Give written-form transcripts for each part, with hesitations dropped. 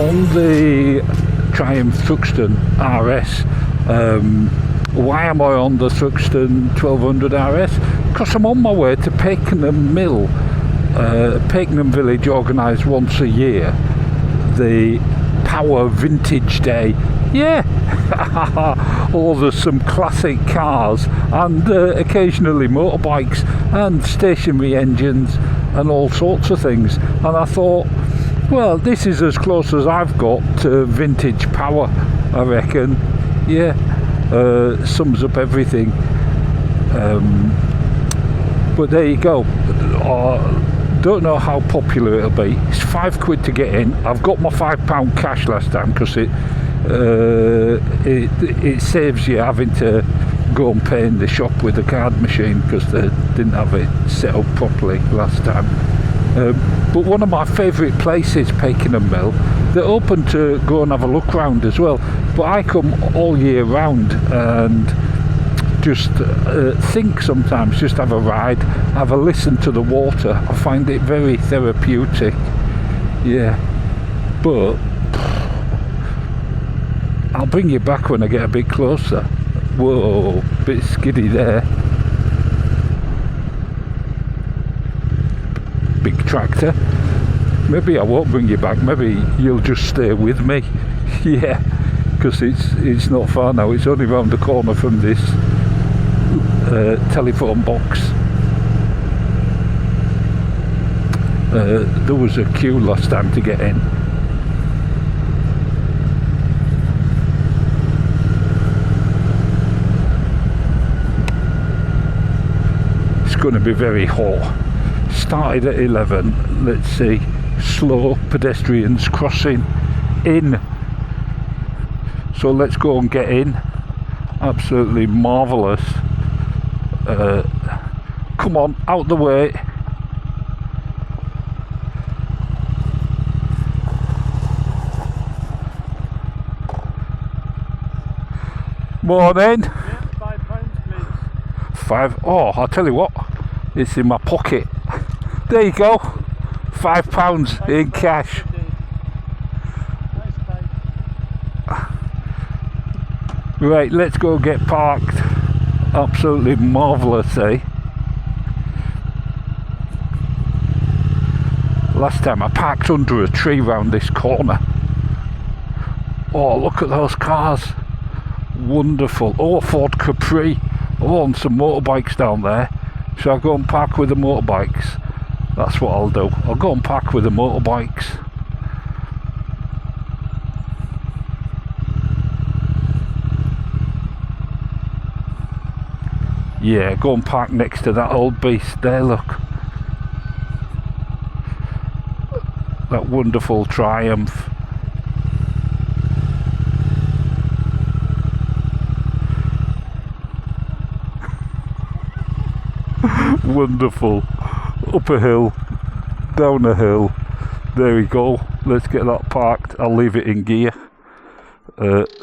on the Triumph Thruxton RS. Why am I on the Thruxton 1200 RS? Because I'm on my way to Pakenham Mill. Pakenham Village organised once a year the Power Vintage Day. Yeah. Oh, there's some classic cars and occasionally motorbikes and stationary engines and all sorts of things. And I thought, well, this is as close as I've got to vintage power, I reckon. Yeah, sums up everything. But there you go. Don't know how popular it'll be. It's £5 to get in. I've got my £5 cash last time because it saves you having to go and pay in the shop with a card machine because they didn't have it set up properly last time. But one of my favourite places, Pakenham Mill, they're open to go and have a look round as well. But I come all year round and just think sometimes, just have a ride, have a listen to the water. I find it very therapeutic. Yeah, but I'll bring you back when I get a bit closer. Whoa, bit skiddy there. Big tractor. Maybe I won't bring you back, maybe you'll just stay with me. Yeah, because it's not far now, it's only round the corner from this telephone box. There was a queue last time to get in. It's going to be very hot. Started at 11. Let's see. Slow pedestrians crossing in. So let's go and get in. Absolutely marvellous. Come on, out the way. Morning. Yeah, £5 please. £5. Oh, I'll tell you what, it's in my pocket. There you go. £5 in cash. Right, let's go get parked. Absolutely marvellous, eh? Last time I parked under a tree round this corner. Oh, look at those cars. Wonderful. Oh, Ford Capri. Oh, and some motorbikes down there. Shall I go and park with the motorbikes? That's what I'll do. I'll go and park with the motorbikes. Yeah, go and park next to that old beast there, look. That wonderful Triumph. Wonderful. Up a hill, down a hill. There we go. Let's get that parked. I'll leave it in gear.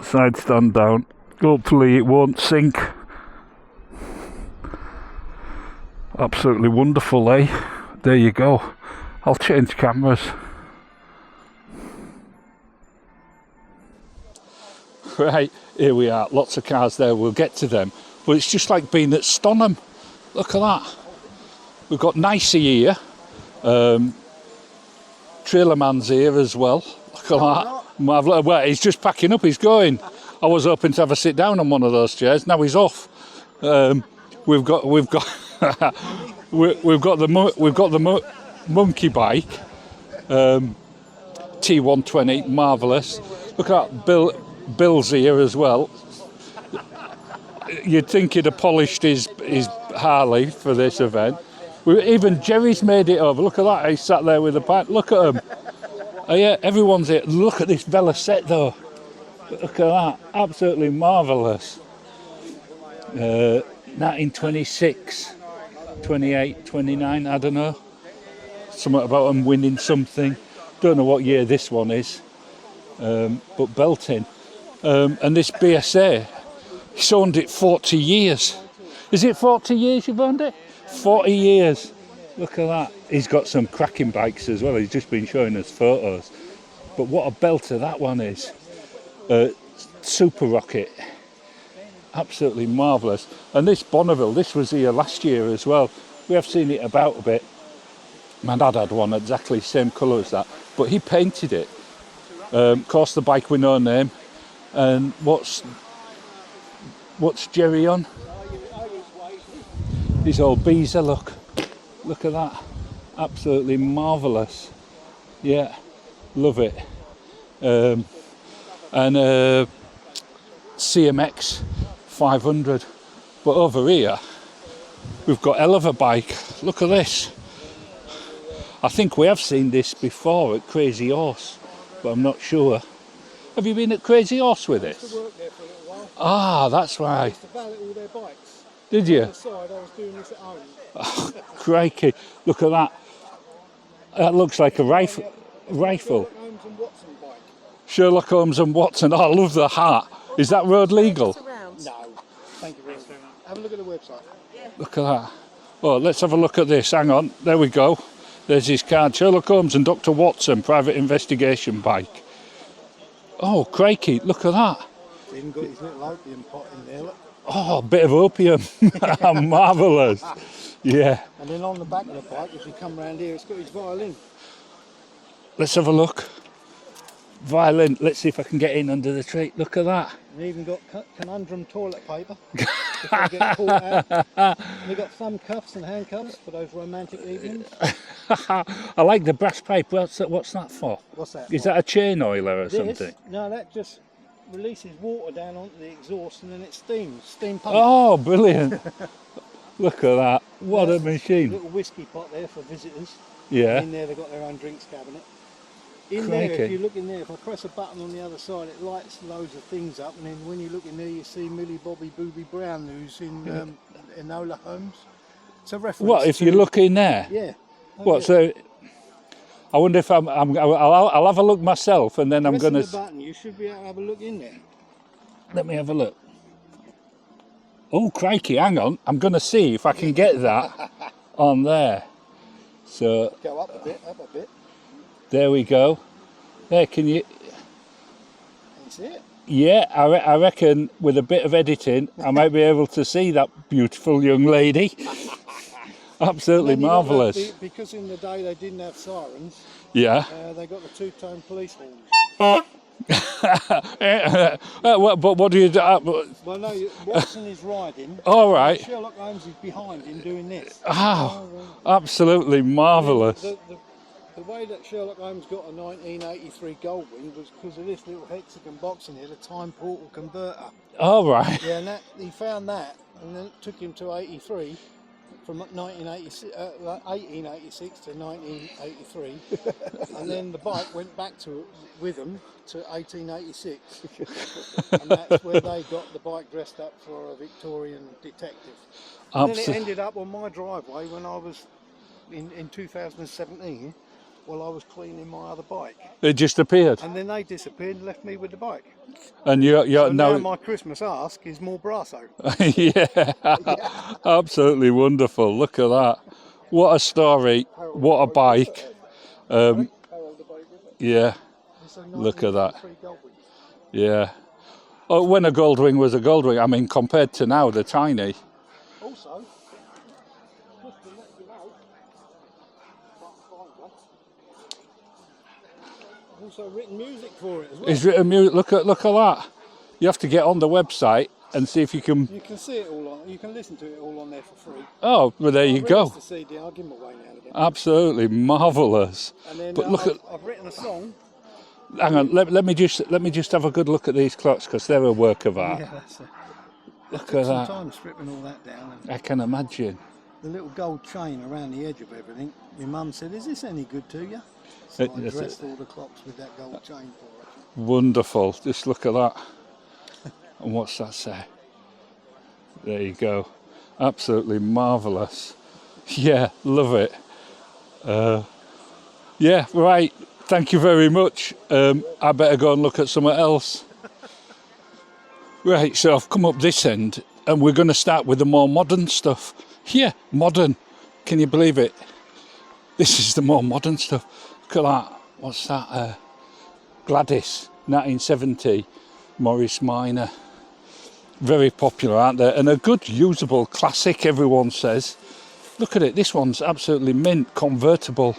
Side stand down. Hopefully it won't sink. Absolutely wonderful, eh? There you go. I'll change cameras. Right, here we are. Lots of cars there. We'll get to them. But it's just like being at Stonham. Look at that. We've got Nicey here. Trailerman's here as well. Look at that. Marvellous. Well, he's just packing up. He's going. I was hoping to have a sit down on one of those chairs. Now he's off. We've got the monkey bike. T120. Marvellous. Look at that. Bill's here as well. You'd think he'd have polished his Harley for this event. Even Jerry's made it over. Look at that. He sat there with a pipe. Look at him. Oh yeah, everyone's here. Look at this Vela set though. Look at that. Absolutely marvellous. 1926, 28, 29, I don't know. Something about them winning something. Don't know what year this one is. But belting. And this BSA, he's owned it 40 years. Is it 40 years you've owned it? 40 years. Look at that. He's got some cracking bikes as well. He's just been showing us photos. But what a belter that one is. Super Rocket. Absolutely marvellous. And this Bonneville, this was here last year as well. We have seen it about a bit. My dad had one exactly the same colour as that, but he painted it. Of course, the bike with no name. And what's Jerry on? His old Beezer, look at that. Absolutely marvellous. Yeah, love it. And CMX 500. But over here, we've got hell of a bike. Look at this. I think we have seen this before at Crazy Horse, but I'm not sure. Have you been at Crazy Horse with this? I used to work there for a little while. Ah, that's I right. used to valet all their bikes. Did you? On the side, I was doing this at home. Oh, crikey. Look at that. That looks like a rifle. Sherlock Holmes and Watson bike. Sherlock Holmes and Watson. Oh, I love the hat. Is that road legal? No. Thank you very much. Have a look at the website. Look at that. Oh, let's have a look at this. Hang on. There we go. There's his card. Sherlock Holmes and Dr. Watson, private investigation bike. Oh, crikey. Look at that. He's even got his little opium pot in there, look. Oh, a bit of opium. Marvellous. Yeah. And then on the back of the bike, if you come round here, it's got his violin. Let's have a look. Violin. Let's see if I can get in under the tree. Look at that. And even got conundrum toilet paper. If I get caught out. And we've got thumb cuffs and handcuffs for those romantic evenings. I like the brass pipe. What's that for? What's that? Is that a chain oiler or This? something? No, that just releases water down onto the exhaust and then it steams. Steam pump. Oh, brilliant. Look at that. What a machine. Little whiskey pot there for visitors. Yeah. In there they've got their own drinks cabinet. In Crikey. there, if you look in there, if I press a button on the other side, it lights loads of things up, and then when you look in there, you see Millie Bobby Booby Brown, who's in Enola Holmes. It's a reference. What, if to, you look in there? Yeah. What, so... I wonder if I'll have a look myself, and then I'm going to... the button, you should be able to have a look in there. Let me have a look. Oh, crikey, hang on. I'm going to see if I can get that on there. So... Go up a bit, up a bit. There we go. There, can you... That's it. Yeah, I reckon with a bit of editing, I might be able to see that beautiful young lady. Absolutely marvellous. Because in the day they didn't have sirens, Yeah. they got the two-tone police horns. But what do you do? Well, no, Watson is riding. All right. Sherlock Holmes is behind him doing this. Oh, absolutely marvellous. The way that Sherlock Holmes got a 1983 Goldwing was because of this little hexagon box in here, the time portal converter. All right. Yeah, and he found that, and then it took him to 83, from 1886 to 1983, and then the bike went back with him to 1886, and that's where they got the bike dressed up for a Victorian detective. And then it ended up on my driveway when I was in 2017. While I was cleaning my other bike. It just appeared. And then they disappeared and left me with the bike. And you're so now now my Christmas ask is more Brasso. Yeah, absolutely wonderful. Look at that. What a story. What a bike. Yeah, look at that. Yeah. Oh, when a Goldwing was a Goldwing, I mean, compared to now, they're tiny. Also, just to let you know, I've also written music for it as well. He's written music. Look at that. You have to get on the website and see if you can. You can see it all on. You can listen to it all on there for free. Oh, well, there you go. The CD, I'll give them away now and again. Absolutely marvellous. And then but look I've written a song. Hang on. Let me just have a good look at these clocks because they're a work of art. Yeah, that's it. Look Took at some that. time stripping all that down. I can imagine. The little gold chain around the edge of everything. My mum said, "Is this any good to you?" So I dressed all the clocks with that gold chain for it. Wonderful. Just look at that. And what's that say? There you go. Absolutely marvellous. Yeah, love it. Yeah, right. Thank you very much. I better go and look at something else. Right, so I've come up this end and we're going to start with the more modern stuff. Yeah, modern. Can you believe it? This is the more modern stuff. Look at that. What's that? Gladys 1970 Morris Minor. Very popular, aren't they? And a good usable classic, everyone says. Look at it, this one's absolutely mint, convertible.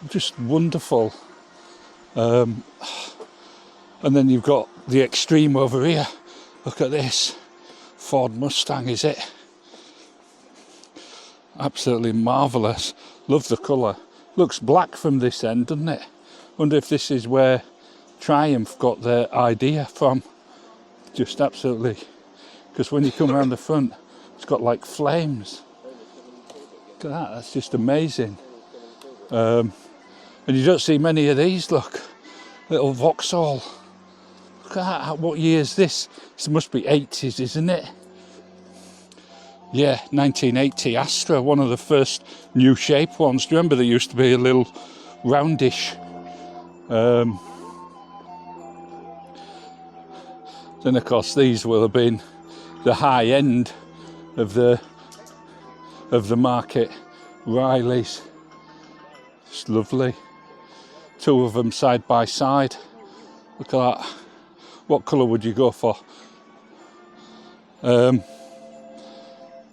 Just wonderful. And then you've got the extreme over here. Look at this. Ford Mustang, is it? Absolutely marvellous. Love the colour. Looks black from this end, doesn't it? Wonder if this is where Triumph got their idea from. Just absolutely. Because when you come around the front, it's got like flames. Look at that, that's just amazing. And you don't see many of these, look. Little Vauxhall. Look at that, what year is this? This must be 80s, isn't it? Yeah, 1980 Astra, one of the first new shape ones. Do you remember there used to be a little roundish? Then of course these will have been the high end of the market. Riley's, it's lovely. Two of them side by side. Look at that. What colour would you go for?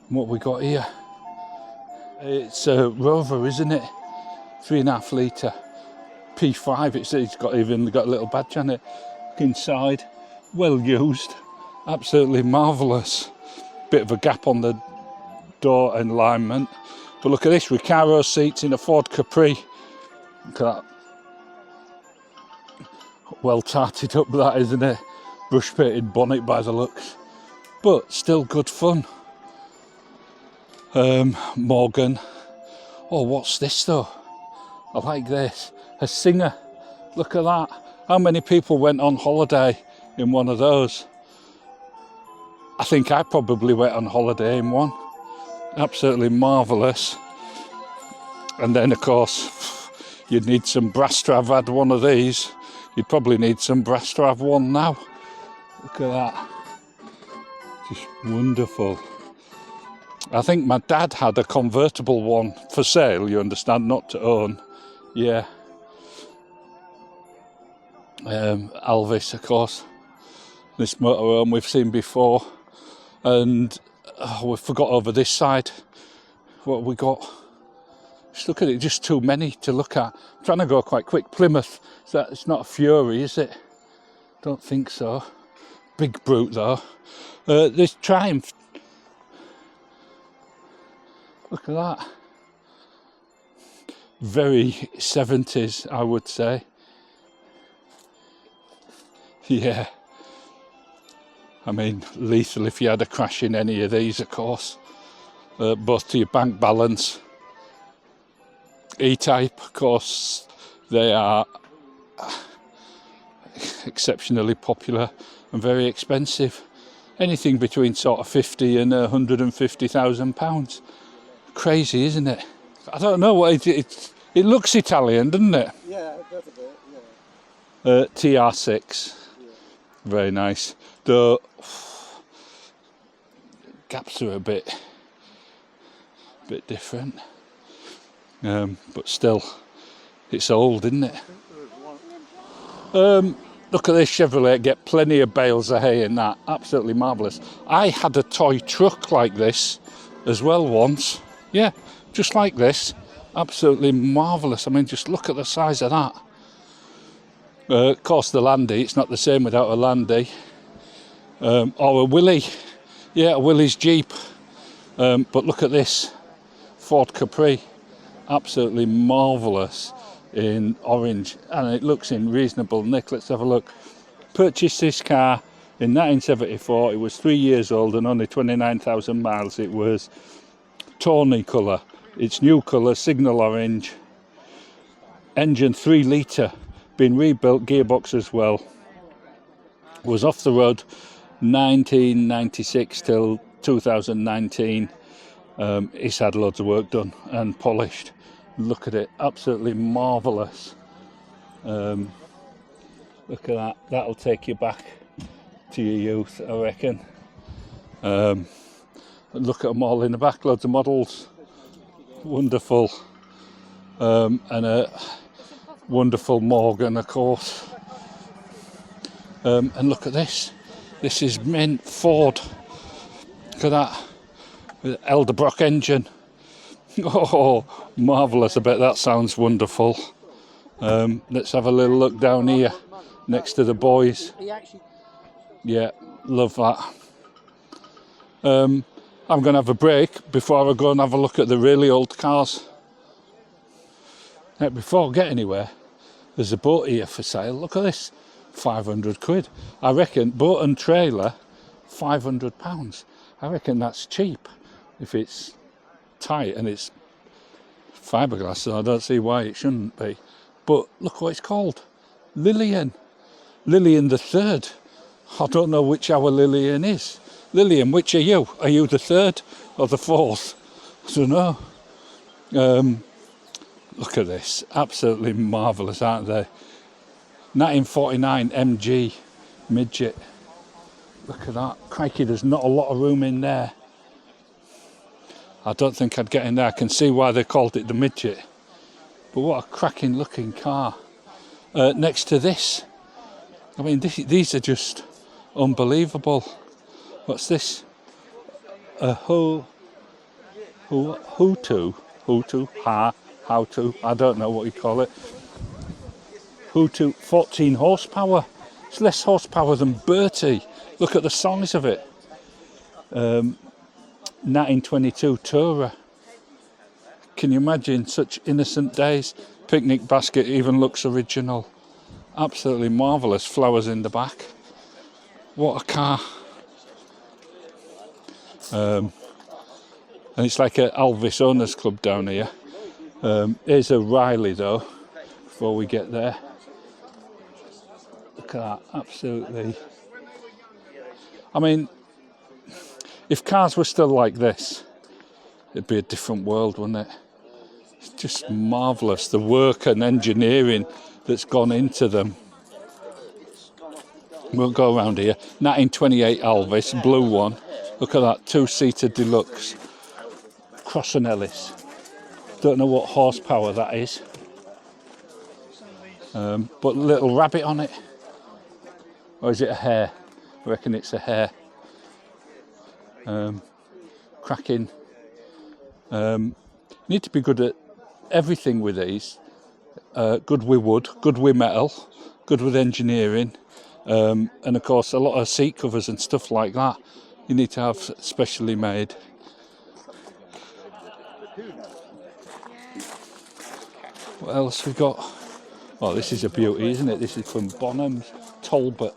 What we got here? It's a Rover, isn't it? 3.5 litre P5. It's got even got a little badge on it. Look inside, well used, absolutely marvellous. Bit of a gap on the door alignment, but look at this, Recaro seats in a Ford Capri. Look at that. Well tarted up, that, isn't it? Brush painted bonnet by the looks, but still good fun. Morgan. Oh, what's this though? I like this. A Singer. Look at that. How many people went on holiday in one of those? I think I probably went on holiday in one. Absolutely marvellous. And then of course you'd need some brass to have had one of these. You'd probably need some brass to have one now. Look at that. Just wonderful. I think my dad had a convertible one for sale, you understand, not to own. Yeah. Alvis, of course. This motorhome we've seen before. And we forgot over this side what we got. Just look at it, just too many to look at. I'm trying to go quite quick. Plymouth, it's not a Fury, is it? Don't think so. Big brute though. This Triumph. Look at that. Very 70s, I would say. Yeah. I mean, lethal if you had a crash in any of these, of course. Both to your bank balance. E-Type, of course, they are exceptionally popular and very expensive. Anything between sort of 50 and £150,000. Crazy, isn't it? I don't know what it looks Italian, doesn't it? Yeah, it does a bit, yeah. TR6, yeah. Very nice. The gaps are a bit different, but still, it's old, isn't it? Look at this Chevrolet, get plenty of bales of hay in that, absolutely marvellous. I had a toy truck like this as well once. Yeah, just like this, absolutely marvellous. I mean, just look at the size of that. Of course, the Landy, it's not the same without a Landy. Or a Willie, yeah, a Willie's Jeep. But look at this, Ford Capri, absolutely marvellous in orange, and it looks in reasonable nick. Let's have a look. Purchased this car in 1974. It was 3 years old and only 29,000 miles. It was tawny colour. Its new colour, signal orange. Engine 3 litre, been rebuilt, gearbox as well. Was off the road 1996 till 2019. It's had loads of work done and polished. Look at it, absolutely marvellous. Look at that, that'll take you back to your youth, I reckon. Look at them all in the back, loads of models. Wonderful. And a wonderful Morgan, of course. And look at this. This is mint Ford. Look at that. With Elderbrock engine. Oh, marvellous. I bet that sounds wonderful. Let's have a little look down here next to the boys. Yeah, love that. I'm going to have a break before I go and have a look at the really old cars. Now, before I get anywhere, there's a boat here for sale. Look at this, 500 quid. I reckon boat and trailer, £500. I reckon that's cheap if it's tight and it's fiberglass, so I don't see why it shouldn't be. But look what it's called, Lillian. Lillian the Third. I don't know which our Lillian is. Lillian, which are you? Are you the third or the fourth? I don't know. Look at this, absolutely marvellous, aren't they? 1949 MG midget. Look at that. Crikey, there's not a lot of room in there. I don't think I'd get in there. I can see why they called it the midget. But what a cracking looking car. Next to this. I mean, these are just unbelievable. What's this? A how to, I don't know what you call it. Hutu, 14 horsepower. It's less horsepower than Bertie. Look at the size of it. 1922 Tourer. Can you imagine such innocent days? Picnic basket even looks original. Absolutely marvellous. Flowers in the back. What a car. And it's like an Alvis Owners Club down here. Here's a Riley though, before we get there. Look at that, absolutely. I mean, if cars were still like this, it'd be a different world, wouldn't it? It's just marvellous, the work and engineering that's gone into them. We'll go around here. 1928 Alvis, blue one. Look at that, two-seater deluxe. Cross and Ellis. Don't know what horsepower that is. But a little rabbit on it. Or is it a hare? I reckon it's a hare. Cracking. Need to be good at everything with these. Good with wood, good with metal, good with engineering. And of course a lot of seat covers and stuff like that you need to have specially made. What else we got? Oh, this is a beauty, isn't it? This is from Bonham's Talbot.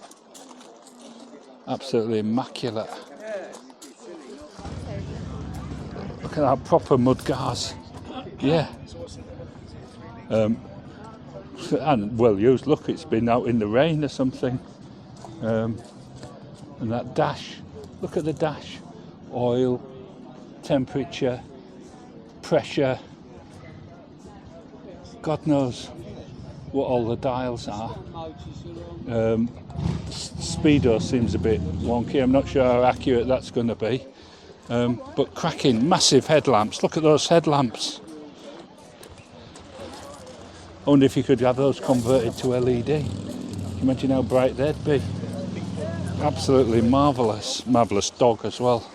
Absolutely immaculate. Look at that, proper mudguards. Yeah. And well used. Look, it's been out in the rain or something. And that dash. Look at the dash. Oil, temperature, pressure. God knows what all the dials are. Speedo seems a bit wonky. I'm not sure how accurate that's going to be. But cracking, massive headlamps. Look at those headlamps. I wonder if you could have those converted to LED. Can you imagine how bright they'd be? Absolutely marvellous. Marvellous dog as well.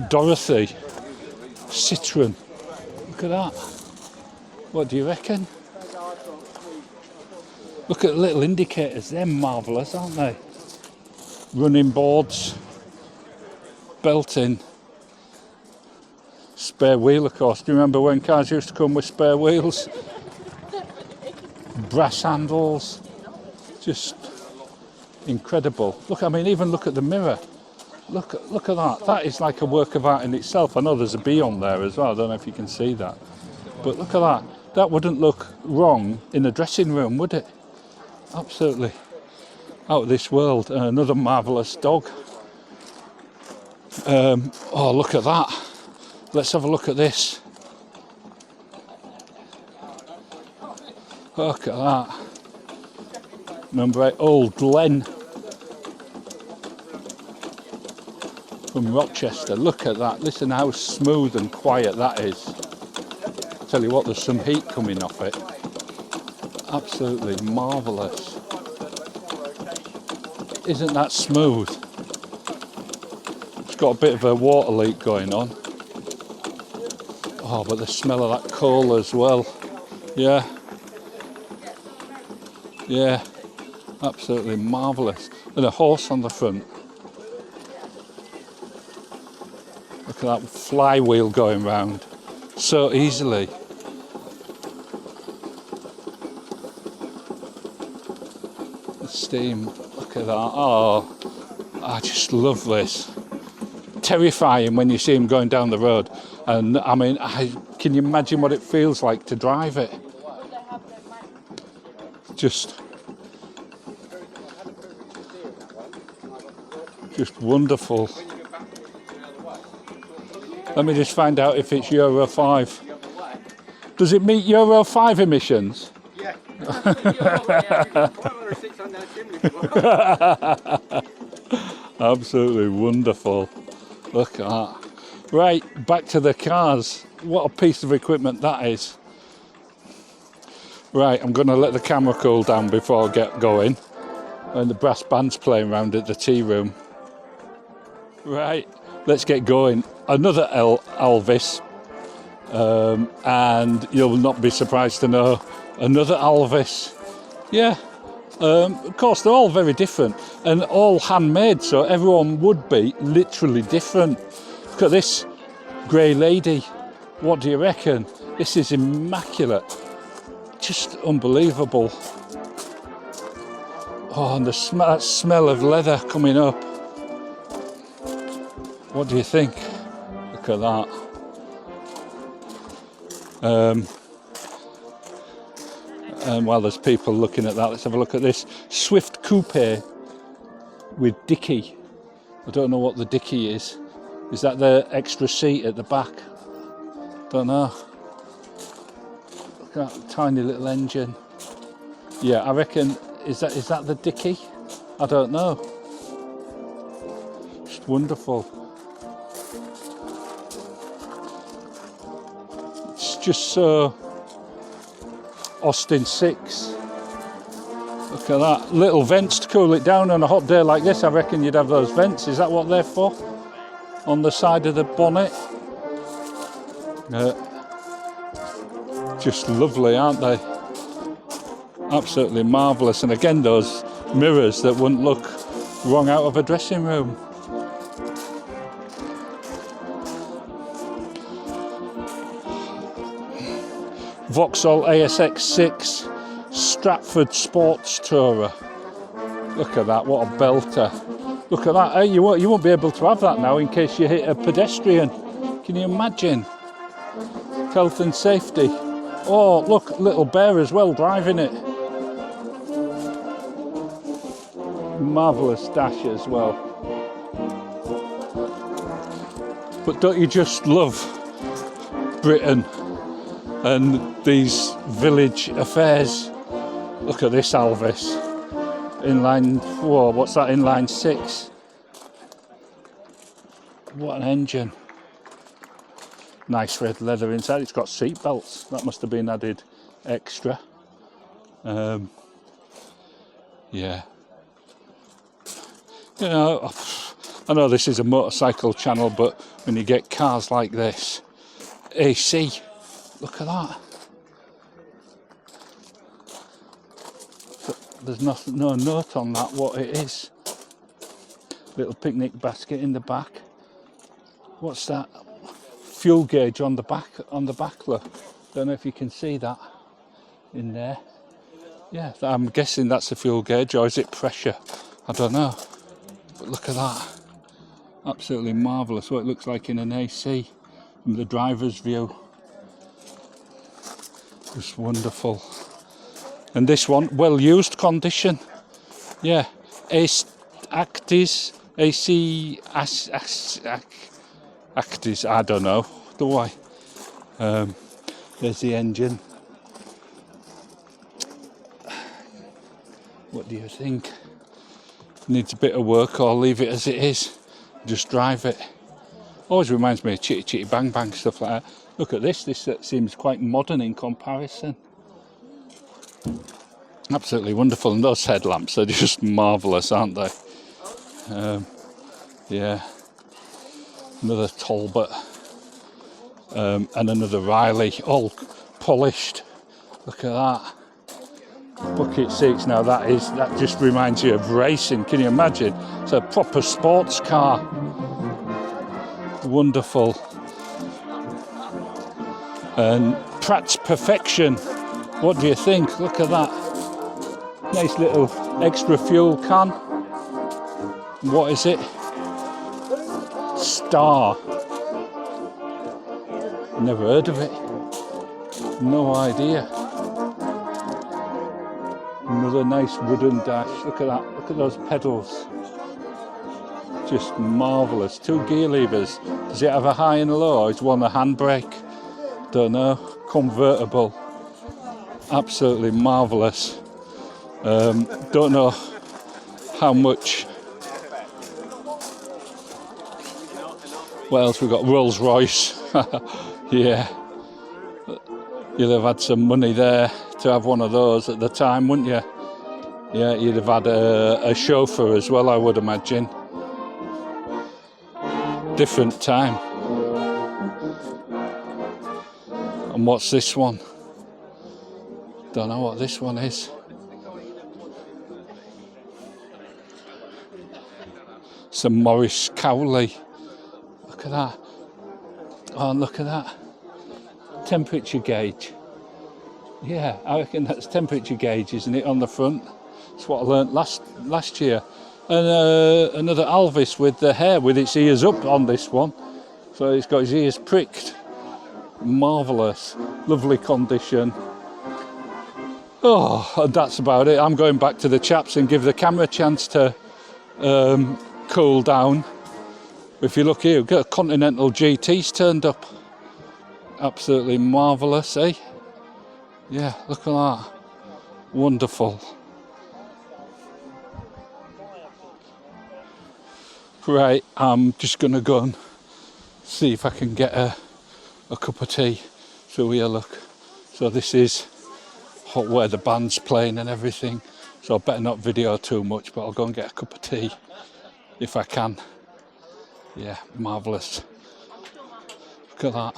Dorothy. Citroen. Look at that. What do you reckon? Look at the little indicators. They're marvellous, aren't they? Running boards. Belting. Spare wheel, of course. Do you remember when cars used to come with spare wheels? Brass handles. Just incredible. Look, I mean, even look at the mirror. Look at that. That is like a work of art in itself. I know there's a bee on there as well. I don't know if you can see that. But look at that. That wouldn't look wrong in a dressing room, would it? Absolutely out of this world. Another marvellous dog. Oh, look at that. Let's have a look at this. Look at that. Remember old Glen from Rochester. Look at that. Listen how smooth and quiet that is. Tell you what, there's some heat coming off it. Absolutely marvellous. Isn't that smooth? It's got a bit of a water leak going on. Oh, but the smell of that coal as well. Yeah. Yeah. Absolutely marvellous. And a horse on the front. Look at that flywheel going round so easily. The steam, look at that. Oh, I just love this. Terrifying when you see him going down the road. And I mean, can you imagine what it feels like to drive it? Just wonderful. Let me just find out if it's Euro 5. Does it meet Euro 5 emissions? Yeah. Absolutely wonderful. Look at that. Right, back to the cars. What a piece of equipment that is. Right, I'm going to let the camera cool down before I get going. And the brass band's playing around at the tea room. Right, let's get going. Another Elvis. And you'll not be surprised to know another Elvis. Yeah. Of course, they're all very different and all handmade, so everyone would be literally different. Look at this grey lady. What do you reckon? This is immaculate. Just unbelievable. Oh, and that smell of leather coming up. What do you think? Look at that. And while there's people looking at that, let's have a look at this Swift Coupe with dicky. I don't know what the dicky is. Is that the extra seat at the back? Don't know. Look at that tiny little engine. Yeah, I reckon, is that the dicky? I don't know. Just wonderful. It's just so Austin 6. Look at that. Little vents to cool it down on a hot day like this. I reckon you'd have those vents. Is that what they're for? On the side of the bonnet. Just lovely, aren't they? Absolutely marvellous. And again, those mirrors that wouldn't look wrong out of a dressing room. Vauxhall ASX6 Stratford Sports Tourer. Look at that, what a belter. Look at that, hey, you won't be able to have that now in case you hit a pedestrian. Can you imagine? Health and safety. Oh, look, little bear as well driving it. Marvellous dash as well. But don't you just love Britain and these village affairs? Look at this Elvis. Inline, whoa, what's that, inline 6? What an engine. Nice red leather inside. It's got seat belts. That must have been added extra. Yeah. You know, I know this is a motorcycle channel, but when you get cars like this, AC, look at that. There's no note on that what it is. Little picnic basket in the back. What's that? Fuel gauge on the back. Look. Don't know if you can see that in there. Yeah, I'm guessing that's a fuel gauge, or is it pressure? I don't know. But look at that. Absolutely marvellous. What it looks like in an AC from the driver's view. Just wonderful. And this one, well used condition. Yeah, Actis, I don't know, do I? There's the engine. What do you think? Needs a bit of work, or leave it as it is? Just drive it. Always reminds me of Chitty Chitty Bang Bang, stuff like that. Look at this, seems quite modern in comparison. Absolutely wonderful, and those headlamps are just marvellous, aren't they? Yeah, another Talbot, and another Riley, all polished. Look at that. Bucket seats. Now that just reminds you of racing. Can you imagine? It's a proper sports car. Wonderful. And Pratt's Perfection. What do you think? Look at that. Nice little extra fuel can. What is it? Star. Never heard of it. No idea. Another nice wooden dash. Look at that. Look at those pedals. Just marvellous. 2 gear levers. Does it have a high and a low? Or is one a handbrake? Don't know. Convertible. Absolutely marvellous. Don't know how much. What else we got? Rolls Royce. Yeah. You'd have had some money there to have one of those at the time, wouldn't you? Yeah, you'd have had a chauffeur as well, I would imagine. Different time. And what's this one? Don't know what this one is. Some Morris Cowley. Look at that. Oh, look at that. Temperature gauge. Yeah, I reckon that's temperature gauge, isn't it, on the front? That's what I learnt last year. And another Alvis with the hair, with its ears up on this one. So it's got his ears pricked. Marvellous. Lovely condition. Oh, and that's about it. I'm going back to the chaps and give the camera a chance to cool down. If you look here, we've got a Continental GT's turned up. Absolutely marvellous, eh? Yeah, look at that. Wonderful. Right, I'm just going to go and see if I can get a cup of tea. So here, look. So this is where the band's playing and everything. So I better not video too much, but I'll go and get a cup of tea if I can. Yeah, marvellous. Look at that.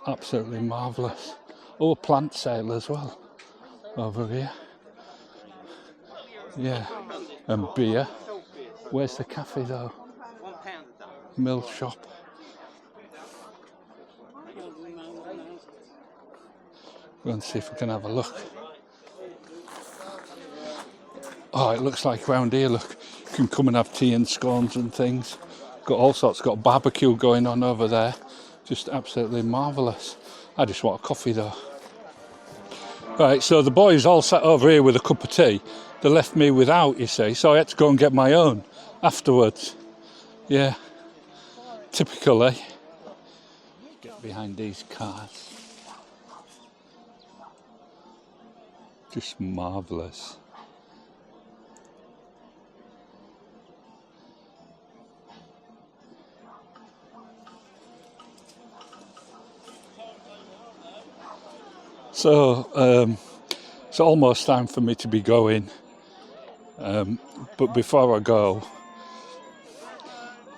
Absolutely marvellous. Oh, a plant sale as well over here. Yeah, and beer. Where's the cafe though? Mill shop. Go and see if we can have a look. Oh, it looks like round here, look, you can come and have tea and scones and things. Got all sorts, got barbecue going on over there. Just absolutely marvellous. I just want a coffee though. Right, so the boys all sat over here with a cup of tea. They left me without, you see, so I had to go and get my own afterwards. Yeah, typical, eh? Get behind these cars. Just marvellous. So it's almost time for me to be going, but before I go,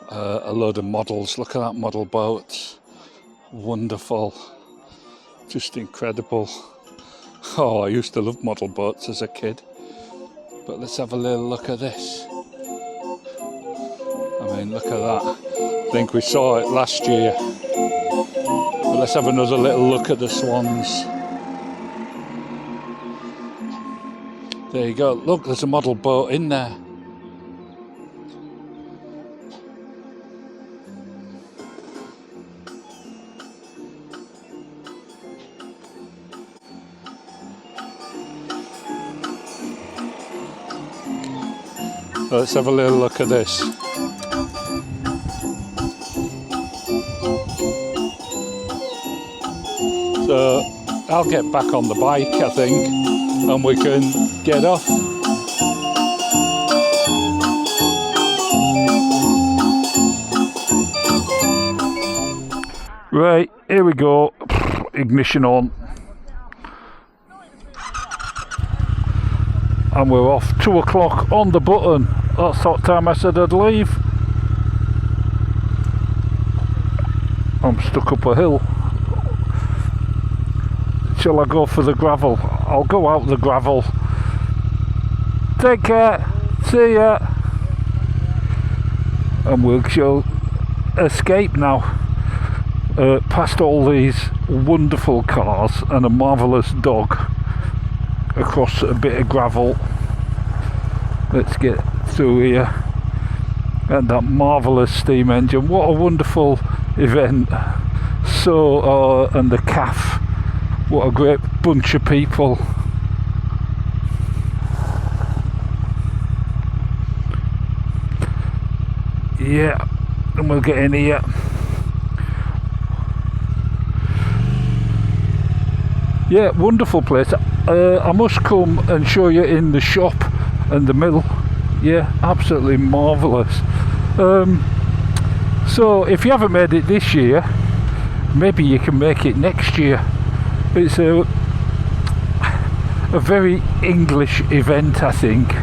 a load of models. Look at that model boat, wonderful, just incredible. Oh, I used to love model boats as a kid, but let's have a little look at this. I mean, look at that. I think we saw it last year, but let's have another little look at the Swans. There you go. Look, there's a model boat in there. Let's have a little look at this. So I'll get back on the bike, I think, and we can get off. Right, here we go. Ignition on. And we're off. 2 o'clock on the button. That's what time I said I'd leave. I'm stuck up a hill. Shall I go for the gravel? I'll go out the gravel. Take care. See ya. And we'll escape now. Past all these wonderful cars and a marvellous dog across a bit of gravel. Let's get through here. And that marvellous steam engine. What a wonderful event. So, and the CAF. What a great bunch of people. Yeah, and we'll get in here. Yeah, wonderful place. I must come and show you in the shop and the mill. Yeah, absolutely marvellous. So if you haven't made it this year, maybe you can make it next year. It's a very English event, I think.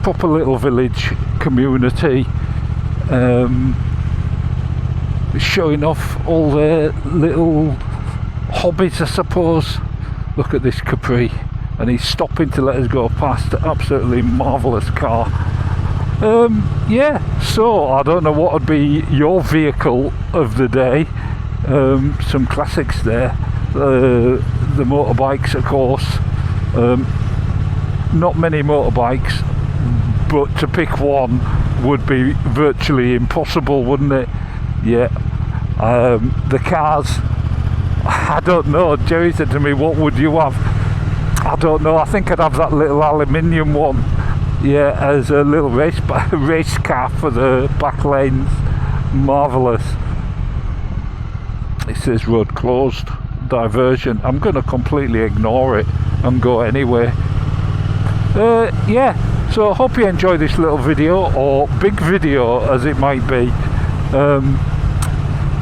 Proper little village community, showing off all their little hobbies, I suppose. Look at this Capri, and he's stopping to let us go past. Absolutely marvellous car. Yeah, so I don't know what would be your vehicle of the day. Some classics there. The motorbikes, of course. Not many motorbikes, but to pick one would be virtually impossible, wouldn't it? Yeah. The cars, I don't know. Jerry said to me, what would you have? I don't know. I think I'd have that little aluminium one. Yeah, as a little race car for the back lanes. Marvellous. It says road closed, diversion. I'm going to completely ignore it and go anyway. Yeah. So I hope you enjoy this little video, or big video as it might be.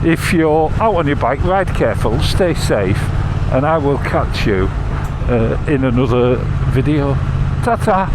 If you're out on your bike, ride careful, stay safe, and I will catch you in another video. Ta-ta!